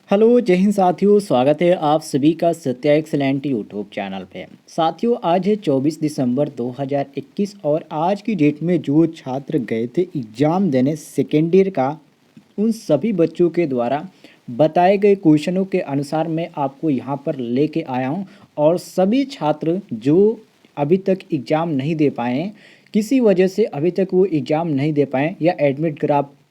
Hello जय हिंद साथियों, स्वागत है आप सभी का सत्या एक्सलेंट यूट्यूब चैनल पे। साथियों, आज है 24 दिसंबर 2021 और आज की डेट में जो छात्र गए थे एग्ज़ाम देने सेकेंड ईयर का, उन सभी बच्चों के द्वारा बताए गए क्वेश्चनों के अनुसार मैं आपको यहाँ पर लेके आया हूँ। और सभी छात्र जो अभी तक एग्ज़ाम नहीं दे पाए हैं, किसी वजह से अभी तक वो एग्ज़ाम नहीं दे पाए या एडमिट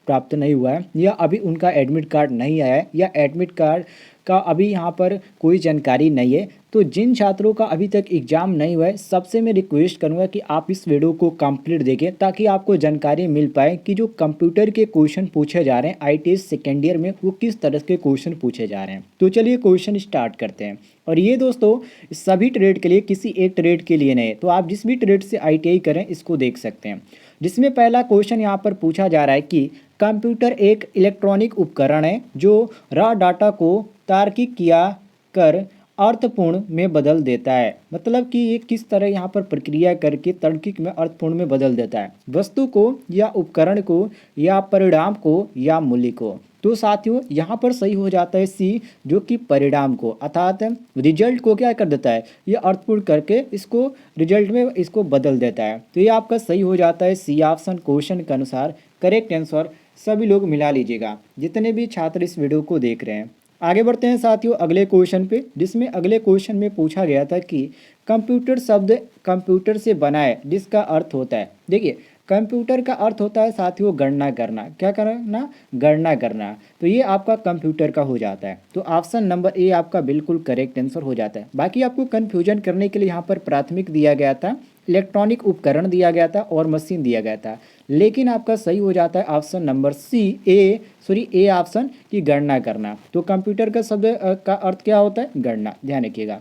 प्राप्त नहीं हुआ है या अभी उनका एडमिट कार्ड नहीं आया है या एडमिट कार्ड का अभी यहाँ पर कोई जानकारी नहीं है, तो जिन छात्रों का अभी तक एग्ज़ाम नहीं हुआ है, सबसे मैं रिक्वेस्ट करूँगा कि आप इस वीडियो को कंप्लीट देखें ताकि आपको जानकारी मिल पाए कि जो कंप्यूटर के क्वेश्चन पूछे जा रहे हैं आईटीएस सेकेंड ईयर में, वो किस तरह के क्वेश्चन पूछे जा रहे हैं। तो चलिए क्वेश्चन स्टार्ट करते हैं। और ये दोस्तों सभी ट्रेड के लिए, किसी एक ट्रेड के लिए नहीं, तो आप जिस भी ट्रेड से आईटीआई करें इसको देख सकते हैं। जिसमें पहला क्वेश्चन यहाँ पर पूछा जा रहा है कि कंप्यूटर एक इलेक्ट्रॉनिक उपकरण है जो रॉ डाटा को तार्किक किया कर अर्थपूर्ण में बदल देता है। मतलब कि ये किस तरह यहाँ पर प्रक्रिया करके तार्किक में अर्थपूर्ण में बदल देता है, वस्तु को या उपकरण को या परिणाम को या मूल्य को। तो साथियों यहाँ पर सही हो जाता है सी, जो कि परिणाम को अर्थात रिजल्ट को क्या कर देता है, ये अर्थपूर्ण करके इसको रिजल्ट में इसको बदल देता है। तो ये आपका सही हो जाता है सी ऑप्शन क्वेश्चन के अनुसार। करेक्ट आंसर सभी लोग मिला लीजिएगा जितने भी छात्र इस वीडियो को देख रहे हैं। आगे बढ़ते हैं साथियों अगले क्वेश्चन पे, जिसमें अगले क्वेश्चन में पूछा गया था कि कंप्यूटर शब्द कंप्यूटर से बना है जिसका अर्थ होता है। देखिए कंप्यूटर का अर्थ होता है साथियों गणना करना। क्या करना? गणना करना। तो ये आपका कंप्यूटर का हो जाता है। तो ऑप्शन नंबर ए आपका बिल्कुल करेक्ट आंसर हो जाता है। बाकी आपको कन्फ्यूजन करने के लिए यहाँ पर प्राथमिक दिया गया था, इलेक्ट्रॉनिक उपकरण दिया गया था और मशीन दिया गया था, लेकिन आपका सही हो जाता है option number C A option की गणना करना। तो कंप्यूटर का शब्द का अर्थ क्या होता है? गणना। ध्यान रखिएगा।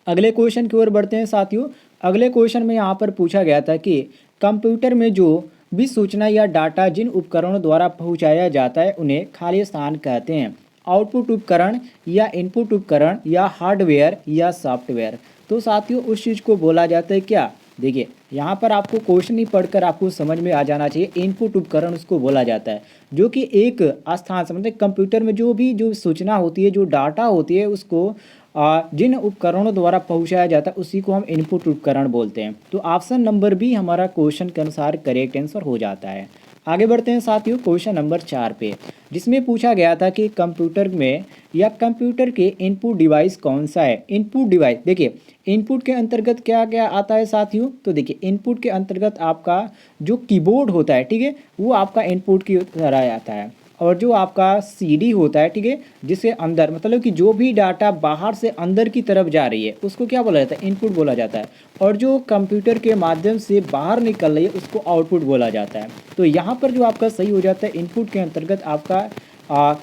अगले क्वेश्चन की ओर बढ़ते हैं साथियों। अगले क्वेश्चन में यहाँ पर पूछा गया था कि कंप्यूटर में जो भी सूचना या डाटा जिन उपकरणों द्वारा पहुँचाया जाता है उन्हें खाली स्थान कहते हैं। आउटपुट उपकरण या इनपुट उपकरण या हार्डवेयर या सॉफ्टवेयर। तो साथियों उस चीज़ को बोला जाता है क्या? देखिए यहाँ पर आपको क्वेश्चन ही पढ़कर आपको समझ में आ जाना चाहिए। इनपुट उपकरण उसको बोला जाता है जो कि एक स्थान से, मतलब कंप्यूटर में जो सूचना होती है, जो डाटा होती है, उसको जिन उपकरणों द्वारा पहुंचाया जाता है उसी को हम इनपुट उपकरण बोलते हैं। तो ऑप्शन नंबर बी हमारा क्वेश्चन के अनुसार करेक्ट आंसर हो जाता है। आगे बढ़ते हैं साथियों क्वेश्चन नंबर 4 पे, जिसमें पूछा गया था कि कंप्यूटर में या कंप्यूटर के इनपुट डिवाइस कौन सा है। इनपुट डिवाइस, देखिए इनपुट के अंतर्गत क्या क्या आता है साथियों। तो देखिए इनपुट के अंतर्गत आपका जो कीबोर्ड होता है, ठीक है, वो आपका इनपुट की तरह आता है। और जो आपका सीडी होता है, ठीक है, जिसे अंदर, मतलब कि जो भी डाटा बाहर से अंदर की तरफ जा रही है उसको क्या बोला जाता है? इनपुट बोला जाता है। और जो कंप्यूटर के माध्यम से बाहर निकल रही है उसको आउटपुट बोला जाता है। तो यहाँ पर जो आपका सही हो जाता है इनपुट के अंतर्गत आपका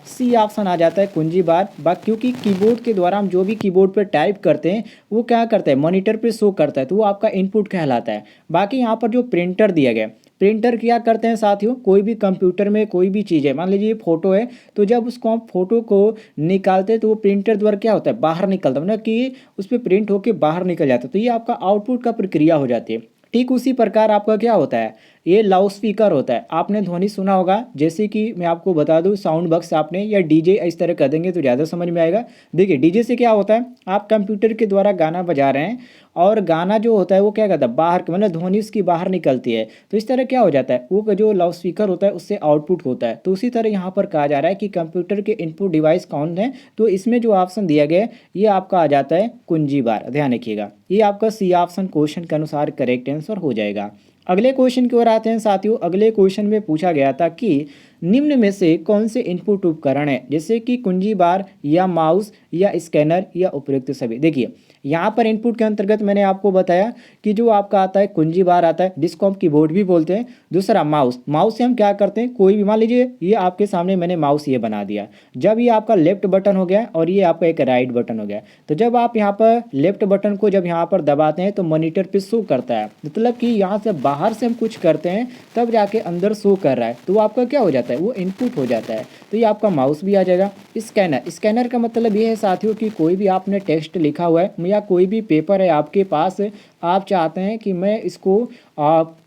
सी ऑप्शन आ जाता है कुंजी बार। क्योंकि कीबोर्ड के द्वारा हम जो भी कीबोर्ड पर टाइप करते हैं वो क्या करता है? मॉनिटर पे शो करता है, तो वो आपका इनपुट कहलाता है। बाकी यहाँ पर जो प्रिंटर दिया गया, प्रिंटर क्या करते हैं साथियों, कोई भी कंप्यूटर में कोई भी चीज़ है, मान लीजिए फोटो है, तो जब उसको हम फोटो को निकालते हैं तो वो प्रिंटर द्वारा क्या होता है? बाहर निकलता है, मतलब कि उस पर प्रिंट होकर बाहर निकल जाता है। तो ये आपका आउटपुट का प्रक्रिया हो जाती है। ठीक उसी प्रकार आपका क्या होता है? ये लाउड स्पीकर होता है। आपने ध्वनि सुना होगा, जैसे कि मैं आपको बता दूं साउंड बॉक्स आपने या डीजे इस तरह कर देंगे तो ज़्यादा समझ में आएगा। देखिए डीजे से क्या होता है, आप कंप्यूटर के द्वारा गाना बजा रहे हैं और गाना जो होता है वो क्या करता है? बाहर, मतलब ध्वनि उसकी बाहर निकलती है। तो इस तरह क्या हो जाता है, वो जो लाउड स्पीकर होता है उससे आउटपुट होता है। तो उसी तरह यहाँ पर कहा जा रहा है कि कंप्यूटर के इनपुट डिवाइस कौन है। तो इसमें जो ऑप्शन दिया गया है ये आपका आ जाता है कुंजी बार। ध्यान रखिएगा, ये आपका सी ऑप्शन क्वेश्चन के अनुसार करेक्ट आंसर हो जाएगा। अगले क्वेश्चन की ओर आते हैं साथियों। अगले क्वेश्चन में पूछा गया था कि निम्न में से कौन से इनपुट उपकरण है, जैसे कि कुंजी बार या माउस या स्कैनर या उपयुक्त सभी। देखिए यहाँ पर इनपुट के अंतर्गत मैंने आपको बताया कि जो आपका आता है कुंजी बार आता है, जिसको हम कीबोर्ड भी बोलते हैं। दूसरा माउस, माउस से हम क्या करते हैं, कोई भी, मान लीजिए ये आपके सामने मैंने माउस ये बना दिया, जब ये आपका लेफ्ट बटन हो गया और ये आपका एक राइट बटन हो गया, तो जब आप यहाँ पर लेफ्ट बटन को जब यहाँ पर दबाते हैं तो मॉनिटर पे शो करता है। मतलब कि यहाँ से बाहर से हम कुछ करते हैं तब जाके अंदर शो कर रहा है, तो वो आपका क्या हो जाता है? वो इनपुट हो जाता है। तो ये आपका माउस भी आ जाएगा। स्कैनर, स्कैनर का मतलब ये है साथियों कि कोई भी आपने टेक्स्ट लिखा हुआ है या कोई भी पेपर है आपके पास, आप चाहते हैं कि मैं इसको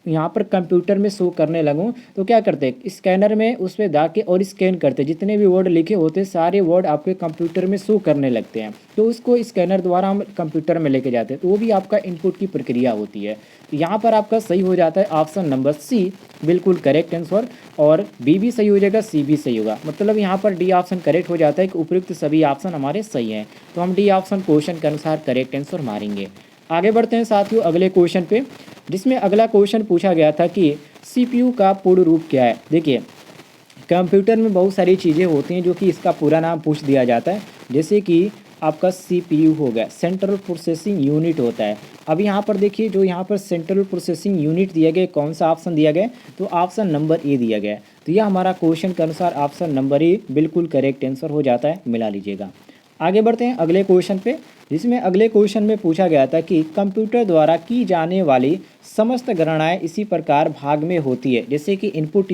यहाँ पर कंप्यूटर में शो करने लगूँ तो क्या करते हैं, स्कैनर में उस पर जा के और स्कैन करते, जितने भी वर्ड लिखे होते सारे वर्ड आपके कंप्यूटर में शो करने लगते हैं। तो उसको स्कैनर द्वारा हम कंप्यूटर में लेके जाते हैं, तो वो भी आपका इनपुट की प्रक्रिया होती है। तो यहाँ पर आपका सही हो जाता है ऑप्शन नंबर सी, बिल्कुल करेक्ट आंसर। और बी भी सही हो जाएगा, सी भी सही होगा, मतलब यहाँ पर डी ऑप्शन करेक्ट हो जाता है कि उपयुक्त सभी ऑप्शन हमारे सही हैं। तो हम डी ऑप्शन क्वेश्चन के अनुसार करेक्ट आंसर मारेंगे। आगे बढ़ते हैं साथियों अगले क्वेश्चन पे, जिसमें अगला क्वेश्चन पूछा गया था कि सीपीयू का पूर्ण रूप क्या है। देखिए कंप्यूटर में बहुत सारी चीज़ें होती हैं जो कि इसका पूरा नाम पूछ दिया जाता है, जैसे कि आपका सीपीयू हो गया, सेंट्रल प्रोसेसिंग यूनिट होता है। अब यहाँ पर देखिए जो यहाँ पर सेंट्रल प्रोसेसिंग यूनिट दिया गया, कौन सा ऑप्शन दिया गया, तो ऑप्शन नंबर ए दिया गया है। तो यह हमारा क्वेश्चन के अनुसार ऑप्शन नंबर ए बिल्कुल करेक्ट आंसर हो जाता है, मिला लीजिएगा। आगे बढ़ते हैं अगले क्वेश्चन पे, जिसमें अगले क्वेश्चन में पूछा गया था कि कंप्यूटर द्वारा की जाने वाली समस्त गणनाएं इसी प्रकार भाग में होती है, जैसे कि इनपुट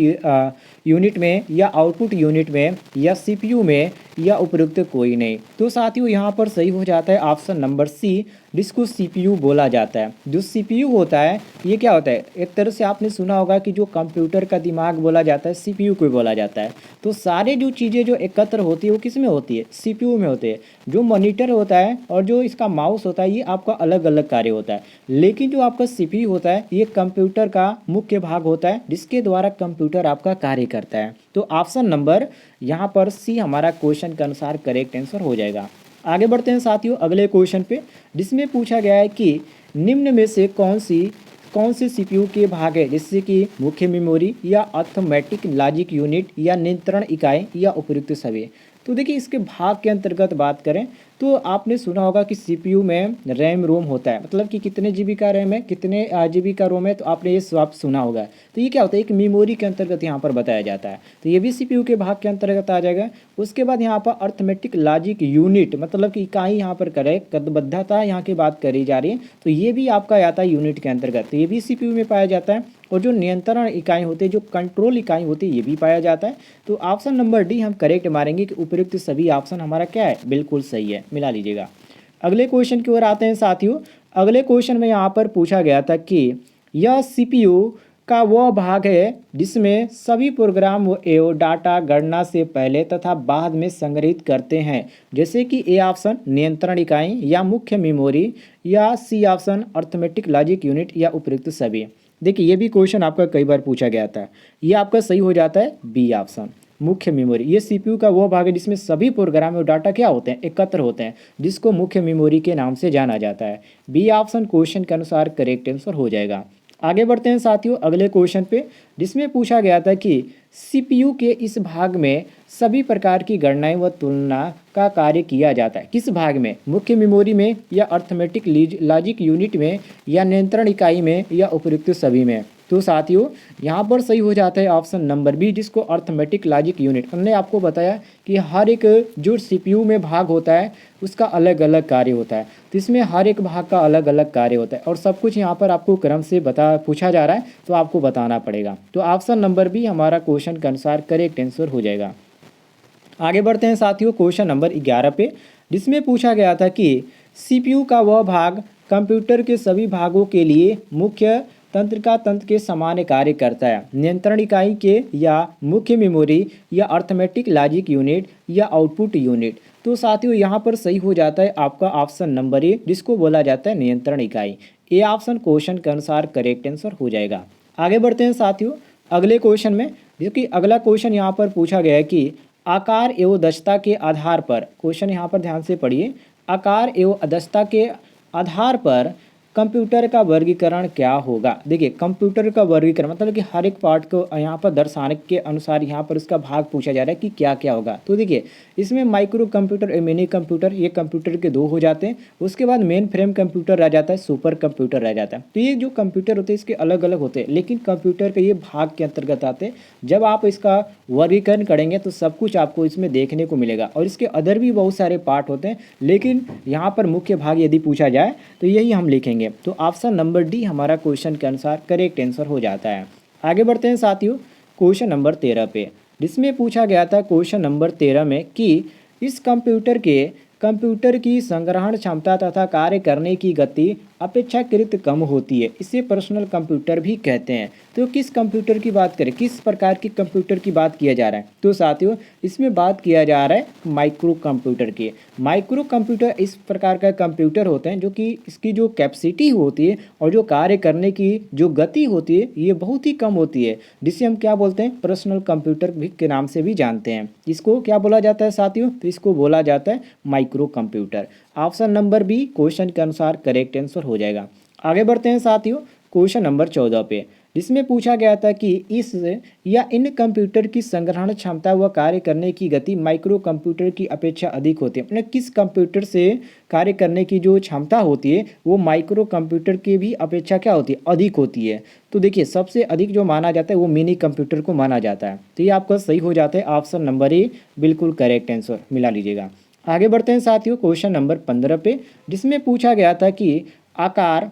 यूनिट में या आउटपुट यूनिट में या सीपीयू में या उपयुक्त कोई नहीं। तो साथियों यहाँ पर सही हो जाता है ऑप्शन नंबर सी, जिसको सीपीयू बोला जाता है। जो सीपीयू होता है ये क्या होता है, एक तरह से आपने सुना होगा कि जो कंप्यूटर का दिमाग बोला जाता है सीपीयू को बोला जाता है। तो सारे जो चीज़ें जो एकत्र होती है वो किस में होती है, सीपीयू में होती है। जो मॉनिटर होता है और जो इसका माउस होता है ये आपका अलग अलग कार्य होता है, लेकिन जो आपका सीपीयू होता है ये कंप्यूटर का मुख्य भाग होता है, जिसके द्वारा कंप्यूटर आपका कार्य करता है। तो ऑप्शन नंबर यहाँ पर सी हमारा क्वेश्चन के अनुसार करेक्ट आंसर हो जाएगा। आगे बढ़ते हैं साथियों अगले क्वेश्चन पे, जिसमें पूछा गया है कि निम्न में से कौन से सीपीयू के भाग है, जैसे कि मुख्य मेमोरी या अर्थमेटिक लॉजिक यूनिट या नियंत्रण इकाई या उपयुक्त सभी। तो देखिए इसके भाग के अंतर्गत बात करें तो आपने सुना होगा कि सीपीयू में रैम रोम होता है, मतलब कि कितने जीबी का रैम है, कितने जीबी का रोम है, तो आपने ये सब सुना होगा। तो ये क्या होता है, एक मेमोरी के अंतर्गत यहाँ पर बताया जाता है, तो ये भी सीपीयू के भाग के अंतर्गत आ जाएगा। उसके बाद यहाँ पर अर्थमेटिक लॉजिक यूनिट, मतलब कि इकाई यहाँ पर करे कदबद्धता यहाँ की बात करी जा रही है, तो ये भी आपका आता है यूनिट के अंतर्गत, तो ये भी सीपीयू में पाया जाता है। और जो नियंत्रण इकाई होती है, जो कंट्रोल इकाई होती है, ये भी पाया जाता है। तो ऑप्शन नंबर डी हम करेक्ट मारेंगे कि उपयुक्त सभी ऑप्शन हमारा क्या है, बिल्कुल सही है, मिला लीजिएगा। अगले क्वेश्चन की ओर आते हैं साथियों। अगले क्वेश्चन में यहाँ पर पूछा गया था कि यह सीपीयू का वह भाग है जिसमें सभी प्रोग्राम एवं डाटा गणना से पहले तथा बाद में संग्रहित करते हैं, जैसे कि ए ऑप्शन नियंत्रण इकाई या मुख्य मेमोरी या C option arithmetic logic unit या उपयुक्त सभी। देखिए ये भी क्वेश्चन आपका कई बार पूछा गया था, ये आपका सही हो जाता है बी ऑप्शन मुख्य मेमोरी। ये सीपीयू का वो भाग है जिसमें सभी प्रोग्राम और डाटा क्या होते हैं, एकत्र होते हैं, जिसको मुख्य मेमोरी के नाम से जाना जाता है। बी ऑप्शन क्वेश्चन के अनुसार करेक्ट आंसर हो जाएगा। आगे बढ़ते हैं साथियों अगले क्वेश्चन पे, जिसमें पूछा गया था कि सीपीयू के इस भाग में सभी प्रकार की गणनाएं व तुलना का कार्य किया जाता है। किस भाग में, मुख्य मेमोरी में या अर्थमेटिक लॉजिक यूनिट में या नियंत्रण इकाई में या उपयुक्त सभी में। तो साथियों यहाँ पर सही हो जाता है ऑप्शन नंबर बी, जिसको अर्थमेटिक लॉजिक यूनिट। हमने आपको बताया कि हर एक जो सीपीयू में भाग होता है उसका अलग अलग कार्य होता है, तो इसमें हर एक भाग का अलग अलग कार्य होता है और सब कुछ यहाँ पर आपको क्रम से पूछा जा रहा है, तो आपको बताना पड़ेगा। तो ऑप्शन नंबर बी हमारा क्वेश्चन के अनुसार करेक्ट आंसर हो जाएगा। आगे बढ़ते हैं साथियों क्वेश्चन नंबर 11 पे, जिसमें पूछा गया था कि सीपीयू का वह भाग कंप्यूटर के सभी भागों के लिए मुख्य तंत्र के समान कार्य करता है, नियंत्रण इकाई के या मुख्य मेमोरी या अर्थमेटिक लॉजिक यूनिट या आउटपुट यूनिट। तो साथियों यहाँ पर सही हो जाता है आपका ऑप्शन नंबर ए, जिसको बोला जाता है नियंत्रण इकाई। ए ऑप्शन क्वेश्चन के अनुसार करेक्ट आंसर हो जाएगा। आगे बढ़ते हैं साथियों अगले क्वेश्चन में, क्योंकि अगला क्वेश्चन यहाँ पर पूछा गया है कि आकार एवं दक्षता के आधार पर, क्वेश्चन यहाँ पर ध्यान से पढ़िए, आकार एवं दक्षता के आधार पर कंप्यूटर का वर्गीकरण क्या होगा। देखिए कंप्यूटर का वर्गीकरण मतलब कि हर एक पार्ट को यहाँ पर दर्शाने के अनुसार यहाँ पर उसका भाग पूछा जा रहा है कि क्या क्या होगा। तो देखिए इसमें माइक्रो कंप्यूटर और मिनी कंप्यूटर, ये कंप्यूटर के दो हो जाते हैं। उसके बाद मेन फ्रेम कंप्यूटर रह जाता है, सुपर कंप्यूटर रह जाता है। तो ये जो कंप्यूटर होते हैं इसके अलग अलग होते हैं, लेकिन कंप्यूटर के ये भाग के अंतर्गत आते हैं। जब आप इसका वर्गीकरण करेंगे तो सब कुछ आपको इसमें देखने को मिलेगा और इसके अदर भी बहुत सारे पार्ट होते हैं, लेकिन यहाँ पर मुख्य भाग यदि पूछा जाए तो यही हम लिखेंगे। तो ऑप्शन नंबर डी हमारा क्वेश्चन के अनुसार करेक्ट आंसर हो जाता है। आगे बढ़ते हैं साथियों क्वेश्चन नंबर 13 पे, जिसमें पूछा गया था क्वेश्चन नंबर 13 में कि इस कंप्यूटर की संग्रहण क्षमता तथा कार्य करने की गति अपेक्षाकृत कम होती है, इसे पर्सनल कंप्यूटर भी कहते हैं। तो किस कंप्यूटर की बात करें, किस प्रकार के कंप्यूटर की बात किया जा रहा है, तो साथियों इसमें बात किया जा रहा है माइक्रो कंप्यूटर की। माइक्रो कंप्यूटर इस प्रकार का कंप्यूटर होते हैं जो कि इसकी जो कैपेसिटी होती है और जो कार्य करने की जो गति होती है ये बहुत ही कम होती है, जिसे हम क्या बोलते हैं, पर्सनल कंप्यूटर भी के नाम से भी जानते हैं। इसको क्या बोला जाता है साथियों, तो इसको बोला जाता है micro computer. Option number B question के अनुसार करेक्ट आंसर हो जाएगा। आगे बढ़ते हैं साथियों क्वेश्चन नंबर 14 पे, जिसमें पूछा गया था कि इस या इन कंप्यूटर की संग्रहण क्षमता व कार्य करने की गति माइक्रो कंप्यूटर की अपेक्षा अधिक होती है। अपने किस कंप्यूटर से कार्य करने की जो क्षमता होती है वो माइक्रो कंप्यूटर की भी अपेक्षा क्या होती है, अधिक होती है। तो देखिए सबसे अधिक जो माना जाता है वो मिनी कंप्यूटर को माना जाता है। तो ये आपका सही हो जाता है, ऑप्शन नंबर ए बिल्कुल करेक्ट आंसर मिला लीजिएगा। आगे बढ़ते हैं साथियों क्वेश्चन नंबर 15 पे, जिसमें पूछा गया था कि आकार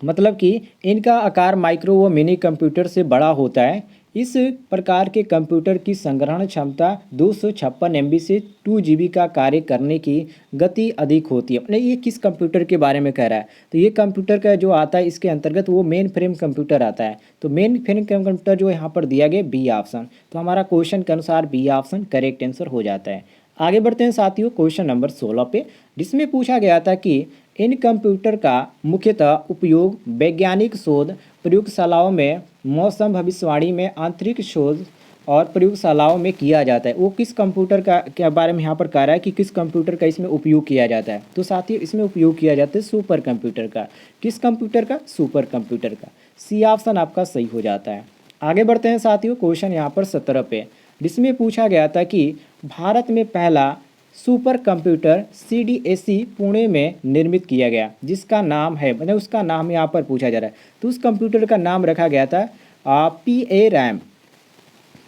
मतलब कि इनका आकार माइक्रो व मिनी कंप्यूटर से बड़ा होता है। इस प्रकार के कंप्यूटर की संग्रहण क्षमता 256 MB से 2 GB का कार्य करने की गति अधिक होती है। अपने ये किस कंप्यूटर के बारे में कह रहा है, तो ये कंप्यूटर का जो आता है इसके अंतर्गत वो मेन फ्रेम कंप्यूटर आता है। तो मेन फ्रेम कंप्यूटर जो यहाँ पर दिया गया बी ऑप्शन, तो हमारा क्वेश्चन के अनुसार बी ऑप्शन करेक्ट आंसर हो जाता है। आगे बढ़ते हैं साथियों क्वेश्चन नंबर 16 पे, जिसमें पूछा गया था कि इन कंप्यूटर का मुख्यतः उपयोग वैज्ञानिक शोध, प्रयोगशालाओं में, मौसम भविष्यवाणी में, आंतरिक शोध और प्रयोगशालाओं में किया जाता है। वो किस कंप्यूटर का के बारे में यहाँ पर कह रहा है कि किस कंप्यूटर का इसमें उपयोग किया जाता है, तो साथियों इसमें उपयोग किया जाता है सुपर कंप्यूटर का। किस कंप्यूटर का, सुपर कंप्यूटर का। सी ऑप्शन आपका सही हो जाता है। आगे बढ़ते हैं साथियों क्वेश्चन यहाँ पर 17 पे, जिसमें पूछा गया था कि भारत में पहला सुपर कंप्यूटर CDSE पुणे में निर्मित किया गया, जिसका नाम है, मतलब उसका नाम यहाँ पर पूछा जा रहा है। तो उस कंप्यूटर का नाम रखा गया था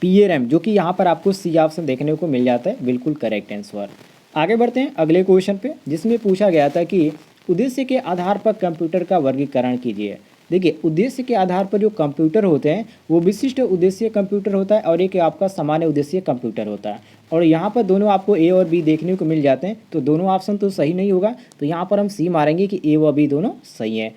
PA-RAM, जो कि यहाँ पर आपको सी ऑप्शन देखने को मिल जाता है, बिल्कुल करेक्ट आंसर। आगे बढ़ते हैं अगले क्वेश्चन पे, जिसमें पूछा गया था कि उद्देश्य के आधार पर कंप्यूटर का वर्गीकरण कीजिए। देखिए उद्देश्य के आधार पर जो कंप्यूटर होते हैं वो विशिष्ट उद्देश्य कंप्यूटर होता है और एक आपका सामान्य उद्देश्य कंप्यूटर होता है। और यहाँ पर दोनों आपको ए और बी देखने को मिल जाते हैं, तो दोनों ऑप्शन तो सही नहीं होगा, तो यहाँ पर हम सी मारेंगे कि ए व बी दोनों सही है।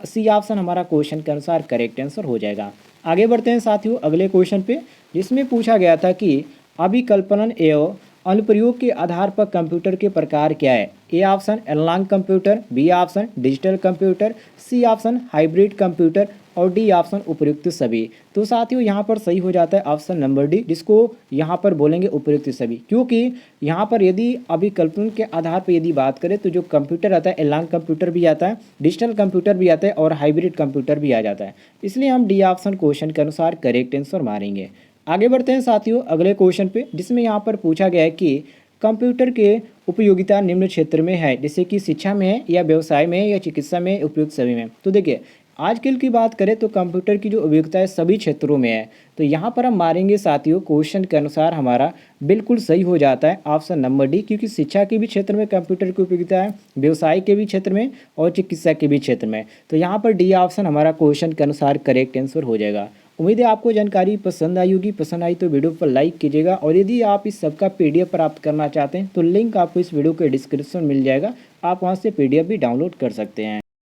सी ऑप्शन हमारा क्वेश्चन के अनुसार करेक्ट आंसर हो जाएगा। आगे बढ़ते हैं साथियों अगले क्वेश्चन पे, जिसमें पूछा गया था कि अभिकल्पन एवं अनुप्रयोग के आधार पर कंप्यूटर के प्रकार क्या है। A option analog computer, B option digital computer, C option hybrid computer और डी ऑप्शन उपयुक्त सभी। तो साथियों यहाँ पर सही हो जाता है ऑप्शन नंबर डी, जिसको यहाँ पर बोलेंगे उपयुक्त सभी, क्योंकि यहाँ पर यदि अभिकल्पन के आधार पर यदि बात करें तो जो कंप्यूटर आता है एनालॉग कंप्यूटर भी आता है, डिजिटल कंप्यूटर भी आता है और हाइब्रिड कंप्यूटर भी आ जाता है। इसलिए हम डी ऑप्शन क्वेश्चन के अनुसार करेक्ट आंसर मारेंगे। आगे बढ़ते हैं साथियों अगले क्वेश्चन पे, जिसमें यहाँ पर पूछा गया है कि कंप्यूटर के उपयोगिता निम्न क्षेत्र में है, जैसे कि शिक्षा में है या व्यवसाय में या चिकित्सा में, उपयुक्त सभी में। तो देखिए आजकल की बात करें तो कंप्यूटर की जो उपयोगिता है सभी क्षेत्रों में है, तो यहाँ पर हम मारेंगे साथियों क्वेश्चन के अनुसार हमारा बिल्कुल सही हो जाता है ऑप्शन नंबर डी, क्योंकि शिक्षा के भी क्षेत्र में कंप्यूटर की उपयोगिता है, व्यवसाय के भी क्षेत्र में और चिकित्सा के भी क्षेत्र में। तो यहाँ पर डी ऑप्शन हमारा क्वेश्चन के अनुसार करेक्ट आंसर हो जाएगा। उम्मीद है आपको जानकारी पसंद आई होगी। पसंद आई तो वीडियो पर लाइक कीजिएगा, और यदि आप इस सबका PDF प्राप्त करना चाहते हैं तो लिंक आपको इस वीडियो के डिस्क्रिप्शन मिल जाएगा, आप वहां से PDF भी डाउनलोड कर सकते हैं।